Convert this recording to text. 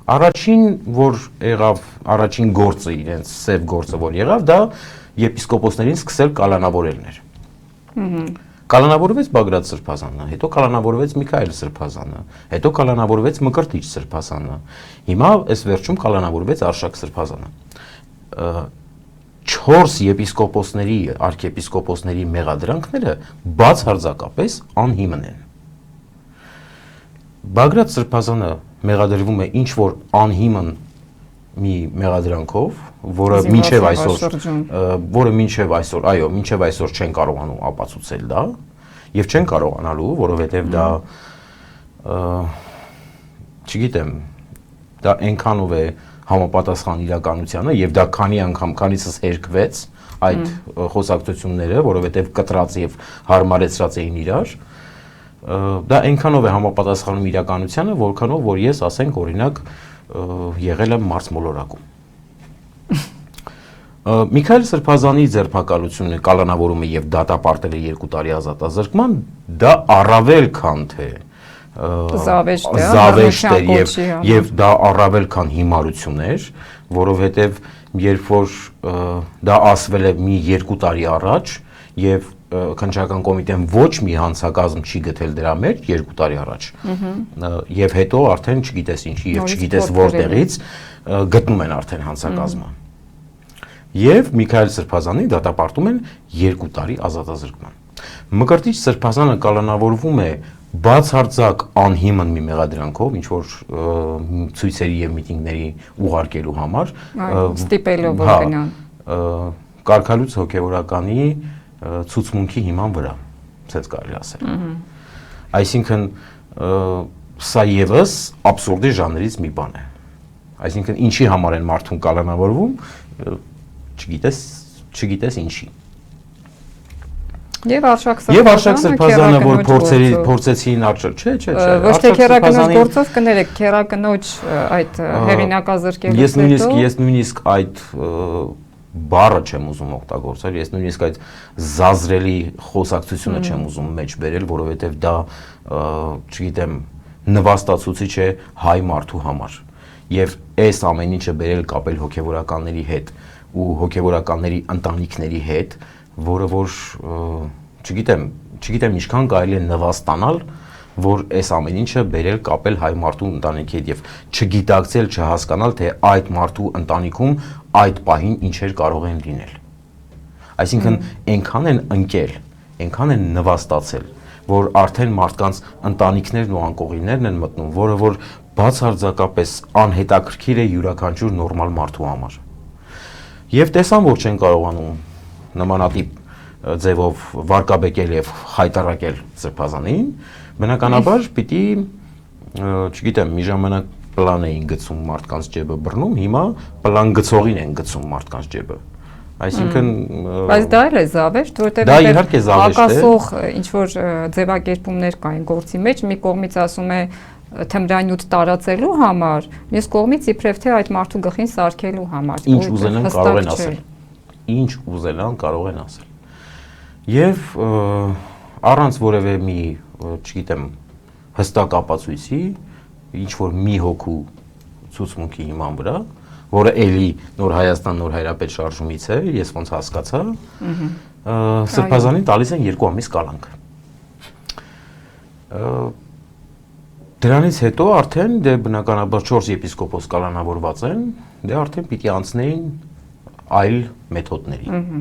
Առաջին, որ եղավ, առաջին գործը իրենց սև գործը, որ եղավ, դա եպիսկոպոսներին սկսել կալանավորելն էր։ Կալանավորվեց Բագրատ Սրբազանը, հետո կալանավորվեց Միքայել Սրբազանը, հետո կալանավորվեց Մկրտիչ Սրբազանը, հիմա այս վերջում կալանավորվեց Արշակ Սրբազանը։ 4 եպիսկոպոսների, արքեպիսկոպոսների մեղադրանքները բացարձակապես անհիմն են։ Բագրատ Սրբազանը մեղադրվում է ինչ որ անհիմն մի մեղադրանքով, որը մինչև այսօր, այո, մինչև այսօր չեն կարողանում ապացուցել դա, եւ չեն կարողանալու, որովհետեւ դա չգիտեմ, դա այնքանով է համապատասխան իրականությանը եւ դա քանի անգամ քանիցս հերկվեց այդ խոսակցությունները, որովհետեւ կտրած եւ հարմարեցրած էին իրար, դա այնքանով է համապատասխանում իրականությանը, որքանով որ ես ասենք օրինակ եղել եմ մարզմոլորակում։ Միքայել Սրբազանի ձերբակալությունը, կալանավորումը եւ դատապարտելը 2 տարի ազատազրկման, դա առավել քան թե զավեշտ էր եւ դա առավել քան հիմարություն էր, որովհետեւ երբ որ դա ասվել է մի 2 տարի առաջ եւ քննչական կոմիտեն ոչ մի հանցակազմ չի գտել դրա մեջ 2 տարի առաջ եւ հետո արդեն չգիտես ինչի եւ չգիտես որտեղից գտնում են արդեն հանցակազմը եւ Միքայել Սրբազանին դատապարտում են 2 տարի ազատազրկման։ Մկրտիչ Սրբազանը կալանավորվում է բացարձակ անհիմն մի մեղադրանքով, ինչ որ ցույցերի եւ միտինգների ուղարկելու համար, ստիպելով որ գնան։ Կարգալույց հոգեվորականի ցուցմունքի հիման վրա, ասես կարելի ասել։ Այսինքն սա եւս абսուրդի ժանրից մի բան է։ Այսինքն ինչի համար են մարդուն կալանավորվում, չգիտես ինչի։ Եվ Արշակ Սրբազանը, որ փորձեցին չէ, ոչ թե քերակնոջ գործով կներեք, քերակնոջ այդ հեղինակազրկելուց հետո ես նույնիսկ այդ բառը չեմ ուզում օգտագործել, ես նույնիսկ այդ զազրելի խոսակցությունը չեմ ուզում մեջ բերել, որովհետև դա, չգիտեմ, նվաստացուցիչ է հայ մարդու համար։ Եվ այս ամեն ինչը բերել կապել հոգևորականների հետ ու հոգևորականների ընտանիքների հետ, որը որ չգիտեմ ինչքան կարելի է նվաստանալ, որ այս ամեն ինչը բերել կապել հայ մարդու ընտանիքի հետ եւ չգիտակցել, չհասկանալ, թե այդ մարդու ընտանիքում այդ պահին ինչեր կարող են լինել։ Այսինքն այնքան են ընկել, այնքան են նվաստացել, որ արդեն մարդկանց ընտանիքներն ու անկողիններն են մտնում, որը որ բացարձակապես անհետաքրքիր է յուրաքանչյուր նորմալ մարդու համար։ Եվ տեսան, որ չեն կարողանում նմանատիպ ձևով վարկաբեկել եւ հայտարարել Սրբազանին, բնականաբար պիտի, չգիտեմ, մի ժամանակ պլան էին գցում մարդկանց ջեբը բռնում, հիմա պլան գցողին են գցում մարդկանց ջեբը։ Այսինքն բայց դա էլ է զավեշտ, որտեղ դա իհարկե զավեշտ է։ Ակասող ինչ որ ձևակերպումներ կային գործի մեջ, մի կողմից ասում է թմրանյութ տարածելու համար, մյուս կողմից իբրև թե այդ մարդու գլխին սարքելու համար։ Ինչ ուզենան կարող են ասել։ Ինչ ուզենան կարող են ասել։ Եվ առանց որևէ մի, չգիտեմ, հստակ ապացույցի, ինչ որ մի հոգու ցուցմունքի հիման վրա, որը էլի Նոր Հայաստան, Նոր Հայրապետ շարժումից է, ես ոնց հասկացա, Սրբազանին տալիս են 2 ամիս կալանք։ Դրանից հետո արդեն դե բնականաբար 4 եպիսկոպոս կալանավորված են, դե արդեն պիտի անցնեին այլ մեթոդների։